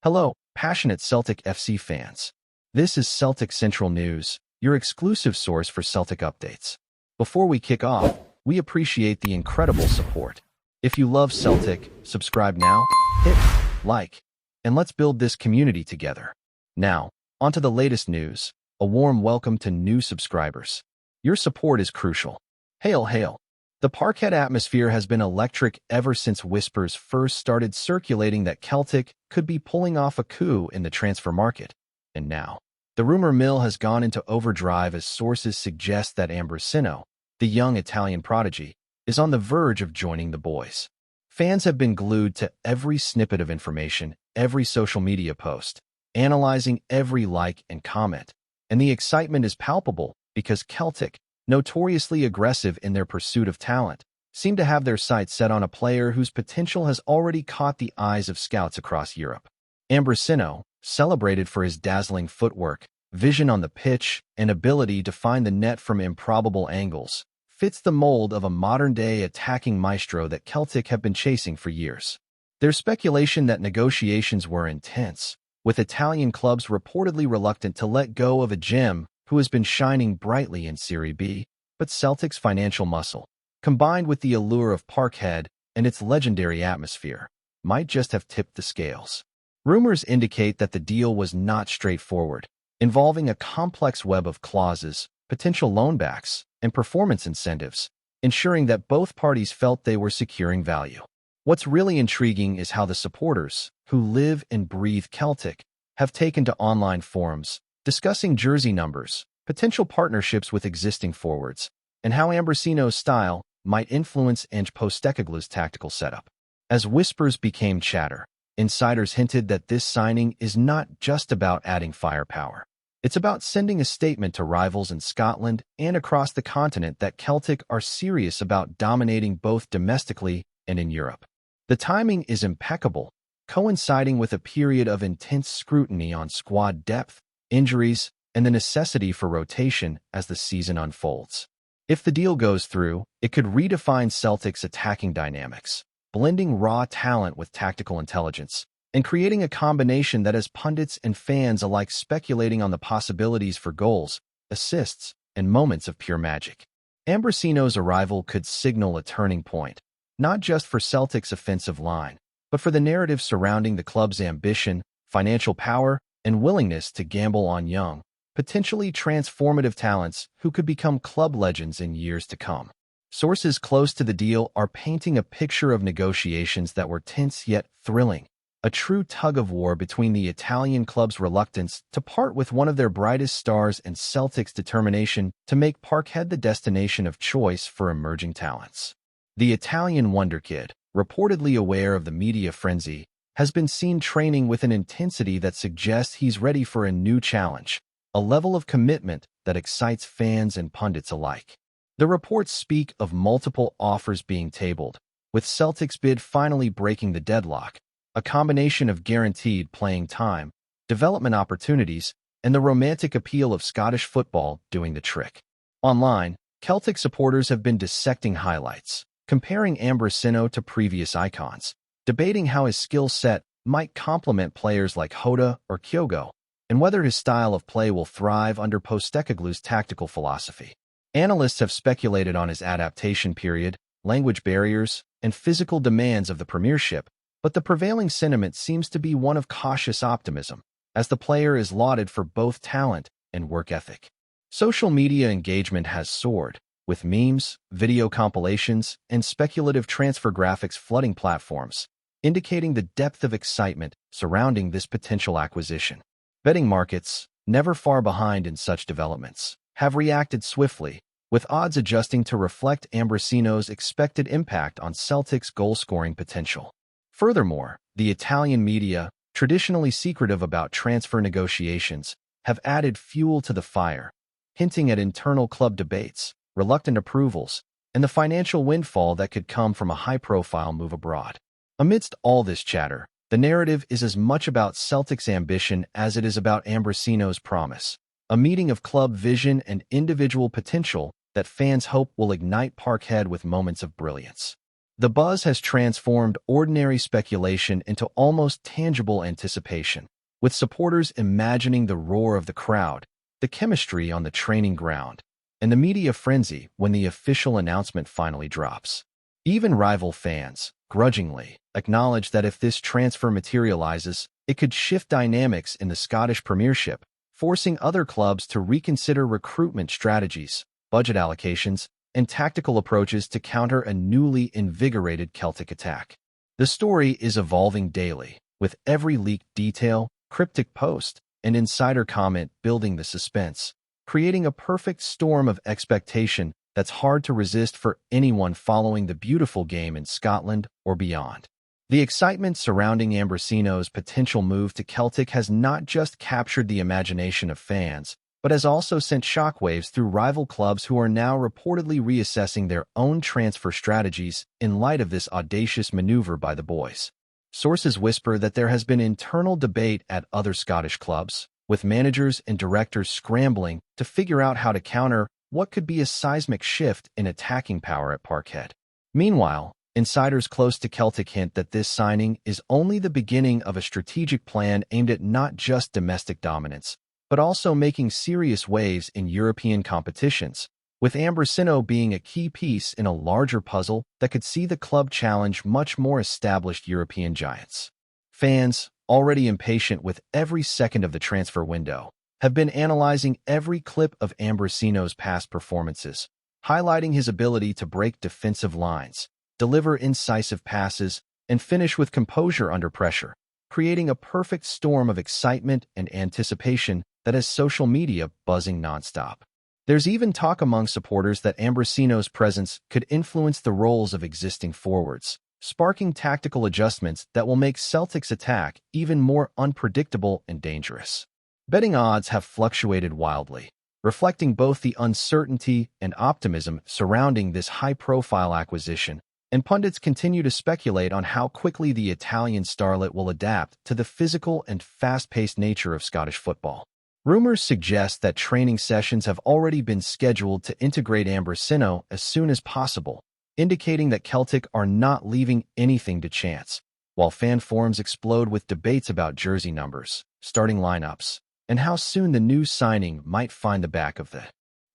Hello, passionate Celtic FC fans. This is Celtic Central News, your exclusive source for Celtic updates. Before we kick off, we appreciate the incredible support. If you love Celtic, subscribe now, hit like, and let's build this community together. Now, onto the latest news. A warm welcome to new subscribers. Your support is crucial. Hail, hail. The Parkhead atmosphere has been electric ever since whispers first started circulating that Celtic could be pulling off a coup in the transfer market. And now, the rumor mill has gone into overdrive as sources suggest that AMBROSINO, the young Italian prodigy, is on the verge of joining the boys. Fans have been glued to every snippet of information, every social media post, analyzing every like and comment. And the excitement is palpable because Celtic, notoriously aggressive in their pursuit of talent, seem to have their sights set on a player whose potential has already caught the eyes of scouts across Europe. AMBROSINO, celebrated for his dazzling footwork, vision on the pitch, and ability to find the net from improbable angles, fits the mold of a modern-day attacking maestro that Celtic have been chasing for years. There's speculation that negotiations were intense, with Italian clubs reportedly reluctant to let go of a gem who has been shining brightly in Serie B, but Celtic's financial muscle, combined with the allure of Parkhead and its legendary atmosphere, might just have tipped the scales. Rumors indicate that the deal was not straightforward, involving a complex web of clauses, potential loanbacks, and performance incentives, ensuring that both parties felt they were securing value. What's really intriguing is how the supporters, who live and breathe Celtic, have taken to online forums, discussing jersey numbers, potential partnerships with existing forwards, and how AMBROSINO's style might influence Ange Postecoglou's tactical setup. As whispers became chatter, insiders hinted that this signing is not just about adding firepower. It's about sending a statement to rivals in Scotland and across the continent that Celtic are serious about dominating both domestically and in Europe. The timing is impeccable, coinciding with a period of intense scrutiny on squad depth, injuries, and the necessity for rotation as the season unfolds. If the deal goes through, it could redefine Celtic's attacking dynamics, blending raw talent with tactical intelligence, and creating a combination that has pundits and fans alike speculating on the possibilities for goals, assists, and moments of pure magic. AMBROSINO's arrival could signal a turning point, not just for Celtic's offensive line, but for the narrative surrounding the club's ambition, financial power, and willingness to gamble on young, potentially transformative talents who could become club legends in years to come. Sources close to the deal are painting a picture of negotiations that were tense yet thrilling, a true tug-of-war between the Italian club's reluctance to part with one of their brightest stars and Celtic's determination to make Parkhead the destination of choice for emerging talents. The Italian wonderkid, reportedly aware of the media frenzy, has been seen training with an intensity that suggests he's ready for a new challenge, a level of commitment that excites fans and pundits alike. The reports speak of multiple offers being tabled, with Celtic's bid finally breaking the deadlock, a combination of guaranteed playing time, development opportunities, and the romantic appeal of Scottish football doing the trick. Online, Celtic supporters have been dissecting highlights, comparing AMBROSINO to previous icons, debating how his skill set might complement players like Hoda or Kyogo, and whether his style of play will thrive under Postecoglou's tactical philosophy. Analysts have speculated on his adaptation period, language barriers, and physical demands of the Premiership, but the prevailing sentiment seems to be one of cautious optimism, as the player is lauded for both talent and work ethic. Social media engagement has soared, with memes, video compilations, and speculative transfer graphics flooding platforms, indicating the depth of excitement surrounding this potential acquisition. Betting markets, never far behind in such developments, have reacted swiftly, with odds adjusting to reflect AMBROSINO's expected impact on Celtic's goal-scoring potential. Furthermore, the Italian media, traditionally secretive about transfer negotiations, have added fuel to the fire, hinting at internal club debates, reluctant approvals, and the financial windfall that could come from a high-profile move abroad. Amidst all this chatter, the narrative is as much about Celtic's ambition as it is about AMBROSINO's promise, a meeting of club vision and individual potential that fans hope will ignite Parkhead with moments of brilliance. The buzz has transformed ordinary speculation into almost tangible anticipation, with supporters imagining the roar of the crowd, the chemistry on the training ground, and the media frenzy when the official announcement finally drops. Even rival fans, grudgingly, acknowledge that if this transfer materializes, it could shift dynamics in the Scottish Premiership, forcing other clubs to reconsider recruitment strategies, budget allocations, and tactical approaches to counter a newly invigorated Celtic attack. The story is evolving daily, with every leaked detail, cryptic post, and insider comment building the suspense, creating a perfect storm of expectation that's hard to resist for anyone following the beautiful game in Scotland or beyond. The excitement surrounding AMBROSINO's potential move to Celtic has not just captured the imagination of fans, but has also sent shockwaves through rival clubs who are now reportedly reassessing their own transfer strategies in light of this audacious maneuver by the boys. Sources whisper that there has been internal debate at other Scottish clubs, with managers and directors scrambling to figure out how to counter what could be a seismic shift in attacking power at Parkhead. Meanwhile, insiders close to Celtic hint that this signing is only the beginning of a strategic plan aimed at not just domestic dominance, but also making serious waves in European competitions, with AMBROSINO being a key piece in a larger puzzle that could see the club challenge much more established European giants. Fans, already impatient with every second of the transfer window, have been analyzing every clip of AMBROSINO's past performances, highlighting his ability to break defensive lines, deliver incisive passes, and finish with composure under pressure, creating a perfect storm of excitement and anticipation that has social media buzzing nonstop. There's even talk among supporters that AMBROSINO's presence could influence the roles of existing forwards, sparking tactical adjustments that will make Celtic's attack even more unpredictable and dangerous. Betting odds have fluctuated wildly, reflecting both the uncertainty and optimism surrounding this high-profile acquisition, and pundits continue to speculate on how quickly the Italian starlet will adapt to the physical and fast-paced nature of Scottish football. Rumors suggest that training sessions have already been scheduled to integrate AMBROSINO as soon as possible, indicating that Celtic are not leaving anything to chance, while fan forums explode with debates about jersey numbers, starting lineups, and how soon the new signing might find the back of the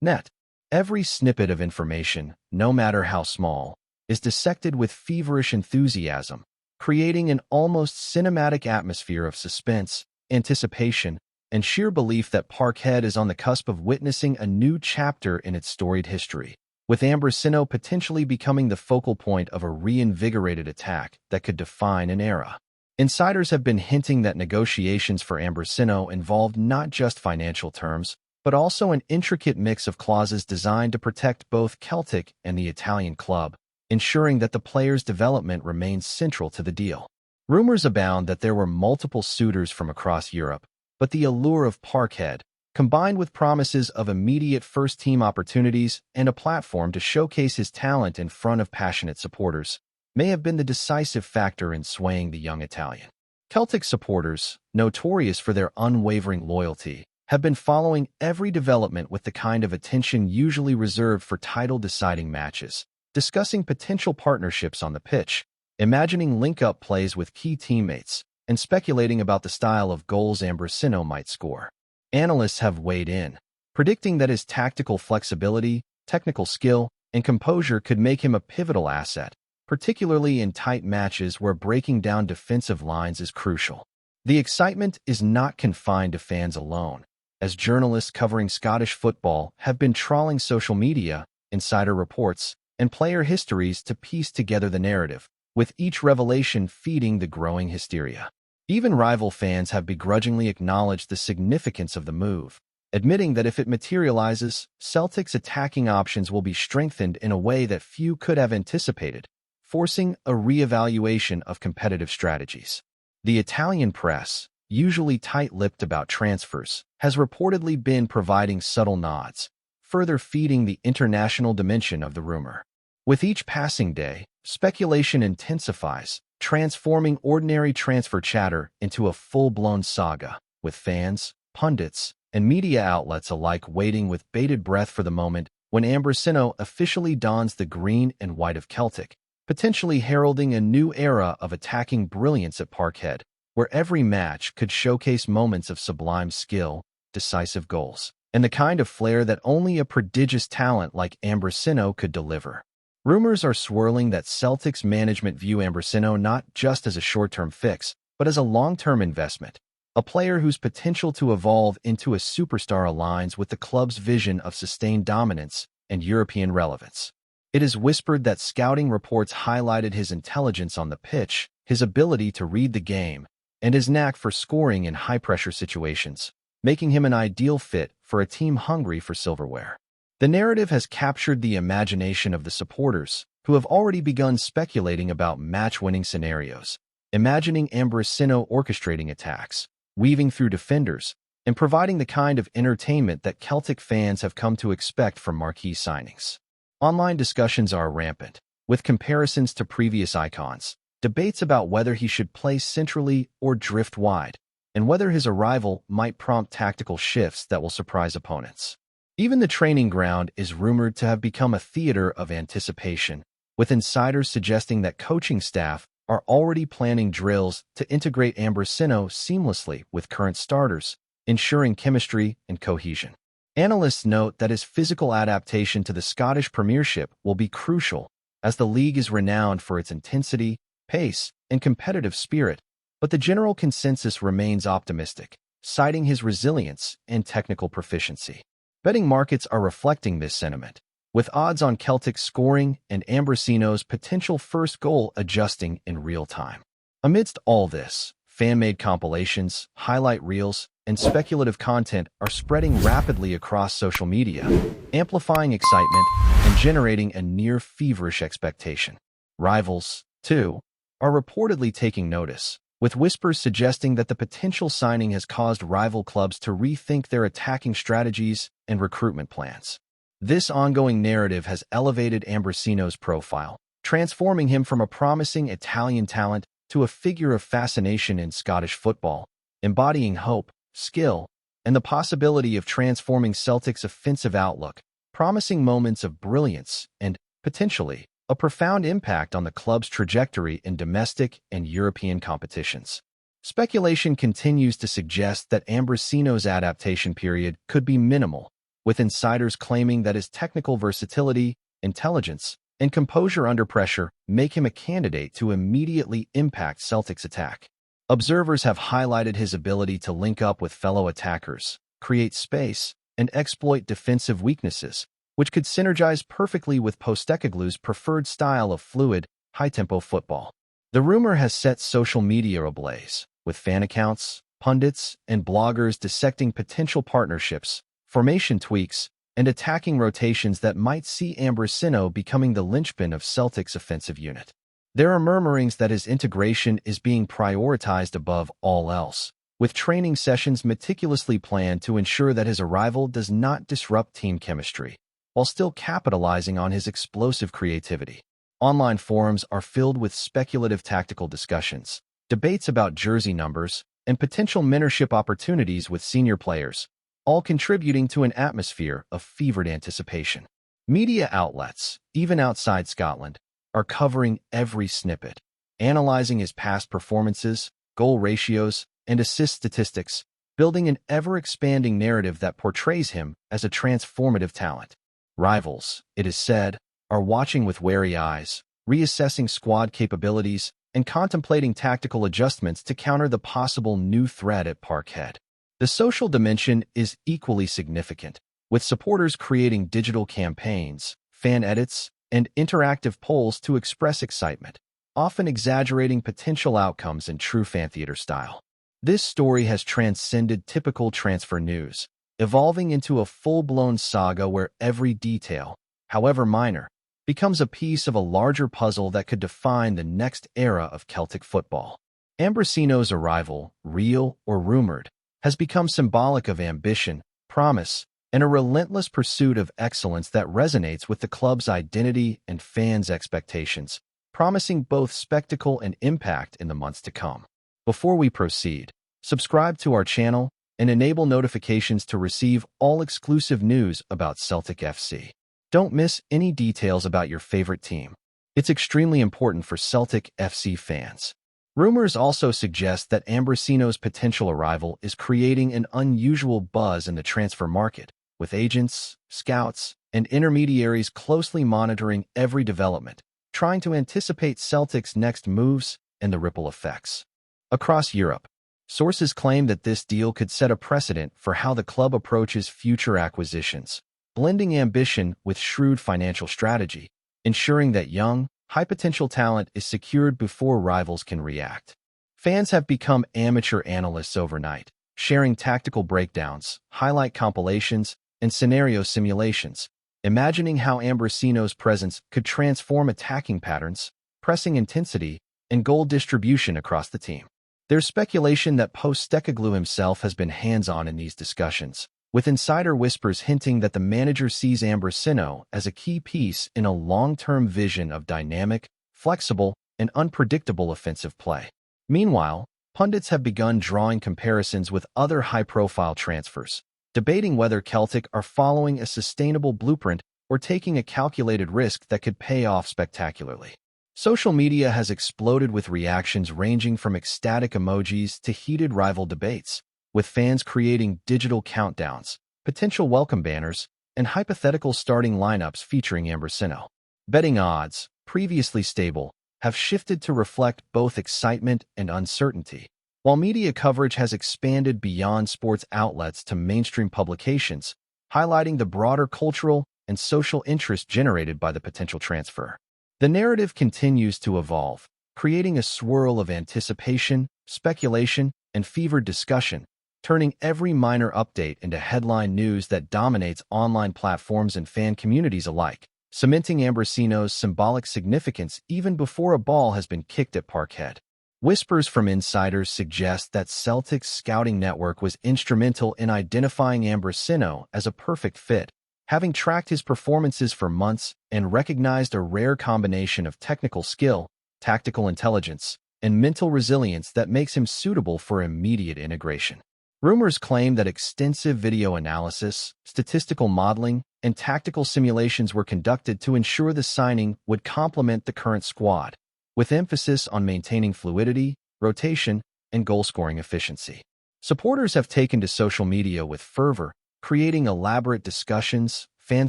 net. Every snippet of information, no matter how small, is dissected with feverish enthusiasm, creating an almost cinematic atmosphere of suspense, anticipation, and sheer belief that Parkhead is on the cusp of witnessing a new chapter in its storied history, with AMBROSINO potentially becoming the focal point of a reinvigorated attack that could define an era. Insiders have been hinting that negotiations for AMBROSINO involved not just financial terms, but also an intricate mix of clauses designed to protect both Celtic and the Italian club, ensuring that the player's development remains central to the deal. Rumors abound that there were multiple suitors from across Europe, but the allure of Parkhead, combined with promises of immediate first-team opportunities and a platform to showcase his talent in front of passionate supporters, may have been the decisive factor in swaying the young Italian. Celtic supporters, notorious for their unwavering loyalty, have been following every development with the kind of attention usually reserved for title-deciding matches, discussing potential partnerships on the pitch, imagining link-up plays with key teammates, and speculating about the style of goals AMBROSINO might score. Analysts have weighed in, predicting that his tactical flexibility, technical skill, and composure could make him a pivotal asset, particularly in tight matches where breaking down defensive lines is crucial. The excitement is not confined to fans alone, as journalists covering Scottish football have been trawling social media, insider reports, and player histories to piece together the narrative, with each revelation feeding the growing hysteria. Even rival fans have begrudgingly acknowledged the significance of the move, admitting that if it materializes, Celtic's attacking options will be strengthened in a way that few could have anticipated, forcing a re-evaluation of competitive strategies. The Italian press, usually tight-lipped about transfers, has reportedly been providing subtle nods, further feeding the international dimension of the rumor. With each passing day, speculation intensifies, transforming ordinary transfer chatter into a full-blown saga, with fans, pundits, and media outlets alike waiting with bated breath for the moment when AMBROSINO officially dons the green and white of Celtic, potentially heralding a new era of attacking brilliance at Parkhead, where every match could showcase moments of sublime skill, decisive goals, and the kind of flair that only a prodigious talent like AMBROSINO could deliver. Rumors are swirling that Celtic's management view AMBROSINO not just as a short-term fix, but as a long-term investment, a player whose potential to evolve into a superstar aligns with the club's vision of sustained dominance and European relevance. It is whispered that scouting reports highlighted his intelligence on the pitch, his ability to read the game, and his knack for scoring in high-pressure situations, making him an ideal fit for a team hungry for silverware. The narrative has captured the imagination of the supporters, who have already begun speculating about match-winning scenarios, imagining AMBROSINO orchestrating attacks, weaving through defenders, and providing the kind of entertainment that Celtic fans have come to expect from marquee signings. Online discussions are rampant, with comparisons to previous icons, debates about whether he should play centrally or drift wide, and whether his arrival might prompt tactical shifts that will surprise opponents. Even the training ground is rumored to have become a theater of anticipation, with insiders suggesting that coaching staff are already planning drills to integrate AMBROSINO seamlessly with current starters, ensuring chemistry and cohesion. Analysts note that his physical adaptation to the Scottish Premiership will be crucial, as the league is renowned for its intensity, pace, and competitive spirit, but the general consensus remains optimistic, citing his resilience and technical proficiency. Betting markets are reflecting this sentiment, with odds on Celtic scoring and AMBROSINO's potential first goal adjusting in real time. Amidst all this, fan-made compilations, highlight reels, and speculative content are spreading rapidly across social media, amplifying excitement and generating a near-feverish expectation. Rivals, too, are reportedly taking notice, with whispers suggesting that the potential signing has caused rival clubs to rethink their attacking strategies and recruitment plans. This ongoing narrative has elevated AMBROSINO's profile, transforming him from a promising Italian talent to a figure of fascination in Scottish football, embodying hope, skill, and the possibility of transforming Celtic's offensive outlook, promising moments of brilliance and, potentially, a profound impact on the club's trajectory in domestic and European competitions. Speculation continues to suggest that AMBROSINO's adaptation period could be minimal, with insiders claiming that his technical versatility, intelligence, and composure under pressure make him a candidate to immediately impact Celtic's attack. Observers have highlighted his ability to link up with fellow attackers, create space, and exploit defensive weaknesses, which could synergize perfectly with Postecoglou's preferred style of fluid, high-tempo football. The rumor has set social media ablaze, with fan accounts, pundits, and bloggers dissecting potential partnerships, formation tweaks, and attacking rotations that might see AMBROSINO becoming the linchpin of Celtic's offensive unit. There are murmurings that his integration is being prioritized above all else, with training sessions meticulously planned to ensure that his arrival does not disrupt team chemistry, while still capitalizing on his explosive creativity. Online forums are filled with speculative tactical discussions, debates about jersey numbers, and potential mentorship opportunities with senior players, all contributing to an atmosphere of fevered anticipation. Media outlets, even outside Scotland, are covering every snippet, analyzing his past performances, goal ratios, and assist statistics, building an ever-expanding narrative that portrays him as a transformative talent. Rivals, it is said, are watching with wary eyes, reassessing squad capabilities, and contemplating tactical adjustments to counter the possible new threat at Parkhead. The social dimension is equally significant, with supporters creating digital campaigns, fan edits, and interactive polls to express excitement, often exaggerating potential outcomes in true fan theater style. This story has transcended typical transfer news, evolving into a full-blown saga where every detail, however minor, becomes a piece of a larger puzzle that could define the next era of Celtic football. AMBROSINO's arrival, real or rumored, has become symbolic of ambition, promise, and a relentless pursuit of excellence that resonates with the club's identity and fans' expectations, promising both spectacle and impact in the months to come. Before we proceed, subscribe to our channel and enable notifications to receive all exclusive news about Celtic FC. Don't miss any details about your favorite team. It's extremely important for Celtic FC fans. Rumors also suggest that AMBROSINO's potential arrival is creating an unusual buzz in the transfer market, with agents, scouts, and intermediaries closely monitoring every development, trying to anticipate Celtic's next moves and the ripple effects. Across Europe, sources claim that this deal could set a precedent for how the club approaches future acquisitions, blending ambition with shrewd financial strategy, ensuring that young, high-potential talent is secured before rivals can react. Fans have become amateur analysts overnight, sharing tactical breakdowns, highlight compilations, and scenario simulations, imagining how AMBROSINO's presence could transform attacking patterns, pressing intensity, and goal distribution across the team. There's speculation that Postecoglou himself has been hands-on in these discussions, with insider whispers hinting that the manager sees AMBROSINO as a key piece in a long-term vision of dynamic, flexible, and unpredictable offensive play. Meanwhile, pundits have begun drawing comparisons with other high-profile transfers, debating whether Celtic are following a sustainable blueprint or taking a calculated risk that could pay off spectacularly. Social media has exploded with reactions ranging from ecstatic emojis to heated rival debates, with fans creating digital countdowns, potential welcome banners, and hypothetical starting lineups featuring AMBROSINO. Betting odds, previously stable, have shifted to reflect both excitement and uncertainty. While media coverage has expanded beyond sports outlets to mainstream publications, highlighting the broader cultural and social interest generated by the potential transfer. The narrative continues to evolve, creating a swirl of anticipation, speculation, and fevered discussion, turning every minor update into headline news that dominates online platforms and fan communities alike, cementing AMBROSINO's symbolic significance even before a ball has been kicked at Parkhead. Whispers from insiders suggest that Celtic's scouting network was instrumental in identifying AMBROSINO as a perfect fit, having tracked his performances for months and recognized a rare combination of technical skill, tactical intelligence, and mental resilience that makes him suitable for immediate integration. Rumors claim that extensive video analysis, statistical modeling, and tactical simulations were conducted to ensure the signing would complement the current squad, with emphasis on maintaining fluidity, rotation, and goal-scoring efficiency. Supporters have taken to social media with fervor, creating elaborate discussions, fan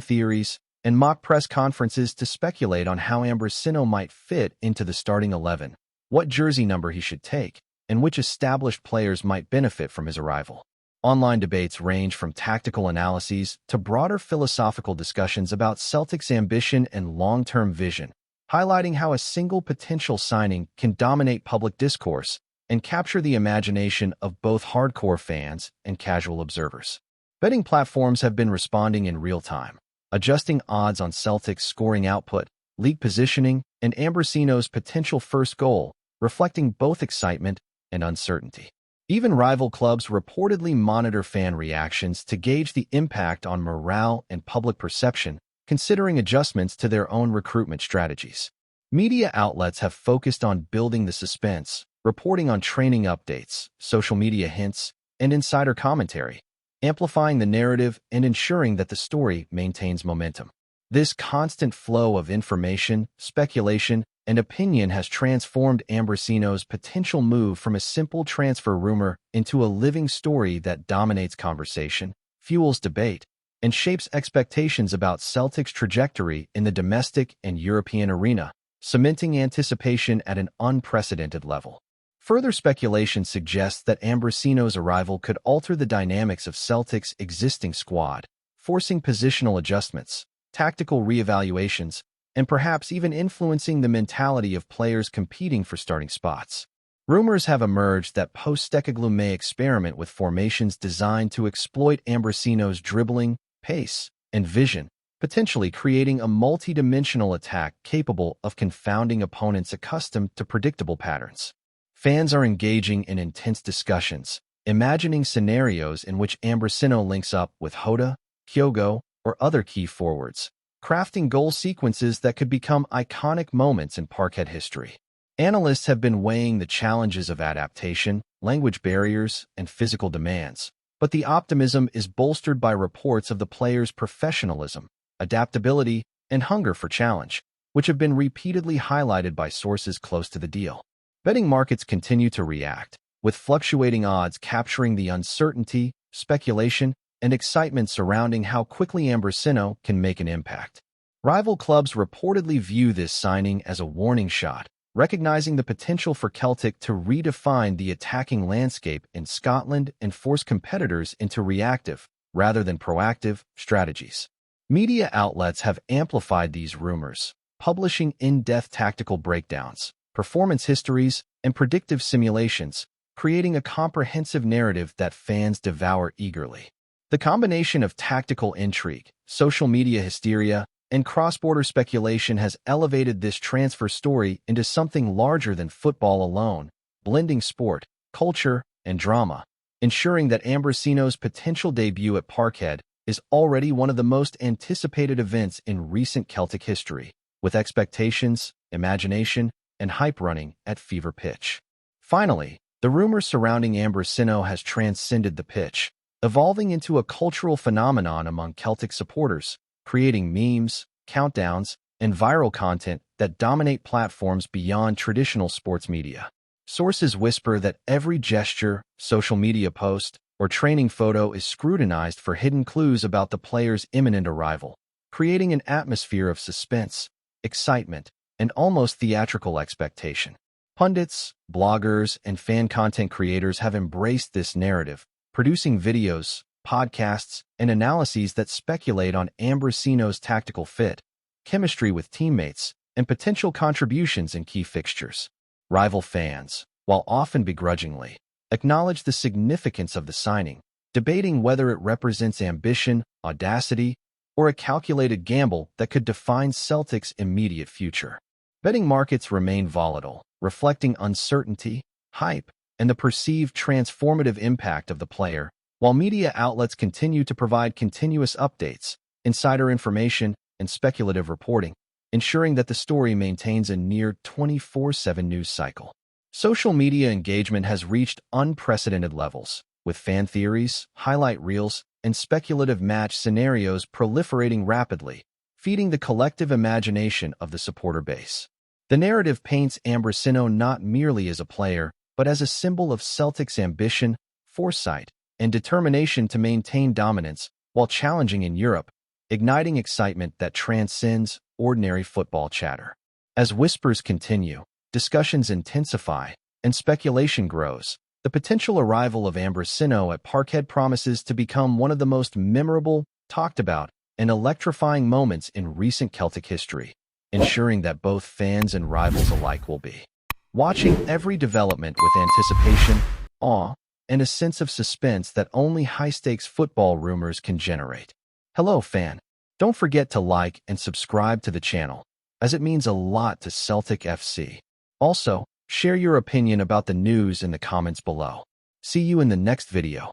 theories, and mock press conferences to speculate on how AMBROSINO might fit into the starting 11, what jersey number he should take, and which established players might benefit from his arrival. Online debates range from tactical analyses to broader philosophical discussions about Celtic's ambition and long-term vision, highlighting how a single potential signing can dominate public discourse and capture the imagination of both hardcore fans and casual observers. Betting platforms have been responding in real time, adjusting odds on Celtic's scoring output, league positioning, and AMBROSINO's potential first goal, reflecting both excitement and uncertainty. Even rival clubs reportedly monitor fan reactions to gauge the impact on morale and public perception, considering adjustments to their own recruitment strategies. Media outlets have focused on building the suspense, reporting on training updates, social media hints, and insider commentary, amplifying the narrative and ensuring that the story maintains momentum. This constant flow of information, speculation, and opinion has transformed AMBROSINO's potential move from a simple transfer rumor into a living story that dominates conversation, fuels debate, and shapes expectations about Celtic's trajectory in the domestic and European arena, cementing anticipation at an unprecedented level. Further speculation suggests that AMBROSINO's arrival could alter the dynamics of Celtic's existing squad, forcing positional adjustments, tactical reevaluations, and perhaps even influencing the mentality of players competing for starting spots. Rumors have emerged that Postecoglou may experiment with formations designed to exploit AMBROSINO's dribbling, pace, and vision, potentially creating a multi-dimensional attack capable of confounding opponents accustomed to predictable patterns. Fans are engaging in intense discussions, imagining scenarios in which AMBROSINO links up with Hoda, Kyogo, or other key forwards, crafting goal sequences that could become iconic moments in Parkhead history. Analysts have been weighing the challenges of adaptation, language barriers, and physical demands, but the optimism is bolstered by reports of the player's professionalism, adaptability, and hunger for challenge, which have been repeatedly highlighted by sources close to the deal. Betting markets continue to react, with fluctuating odds capturing the uncertainty, speculation, and excitement surrounding how quickly AMBROSINO can make an impact. Rival clubs reportedly view this signing as a warning shot, recognizing the potential for Celtic to redefine the attacking landscape in Scotland and force competitors into reactive, rather than proactive, strategies. Media outlets have amplified these rumors, publishing in-depth tactical breakdowns, performance histories, and predictive simulations, creating a comprehensive narrative that fans devour eagerly. The combination of tactical intrigue, social media hysteria, and cross-border speculation has elevated this transfer story into something larger than football alone, blending sport, culture, and drama, ensuring that AMBROSINO's potential debut at Parkhead is already one of the most anticipated events in recent Celtic history, with expectations, imagination, and hype running at fever pitch. Finally, the rumor surrounding AMBROSINO has transcended the pitch, evolving into a cultural phenomenon among Celtic supporters, creating memes, countdowns, and viral content that dominate platforms beyond traditional sports media. Sources whisper that every gesture, social media post, or training photo is scrutinized for hidden clues about the player's imminent arrival, creating an atmosphere of suspense, excitement, and almost theatrical expectation. Pundits, bloggers, and fan content creators have embraced this narrative, producing videos, podcasts, and analyses that speculate on AMBROSINO's tactical fit, chemistry with teammates, and potential contributions in key fixtures. Rival fans, while often begrudgingly, acknowledge the significance of the signing, debating whether it represents ambition, audacity, or a calculated gamble that could define Celtic's immediate future. Betting markets remain volatile, reflecting uncertainty, hype, and the perceived transformative impact of the player, while media outlets continue to provide continuous updates, insider information, and speculative reporting, ensuring that the story maintains a near 24/7 news cycle. Social media engagement has reached unprecedented levels, with fan theories, highlight reels, and speculative match scenarios proliferating rapidly, feeding the collective imagination of the supporter base. The narrative paints AMBROSINO not merely as a player, but as a symbol of Celtic's ambition, foresight, and determination to maintain dominance while challenging in Europe, igniting excitement that transcends ordinary football chatter. As whispers continue, discussions intensify, and speculation grows, the potential arrival of AMBROSINO at Parkhead promises to become one of the most memorable, talked about, and electrifying moments in recent Celtic history, ensuring that both fans and rivals alike will be watching every development with anticipation, awe, and a sense of suspense that only high-stakes football rumors can generate. Hello, fan. Don't forget to like and subscribe to the channel, as it means a lot to Celtic FC. Also, share your opinion about the news in the comments below. See you in the next video.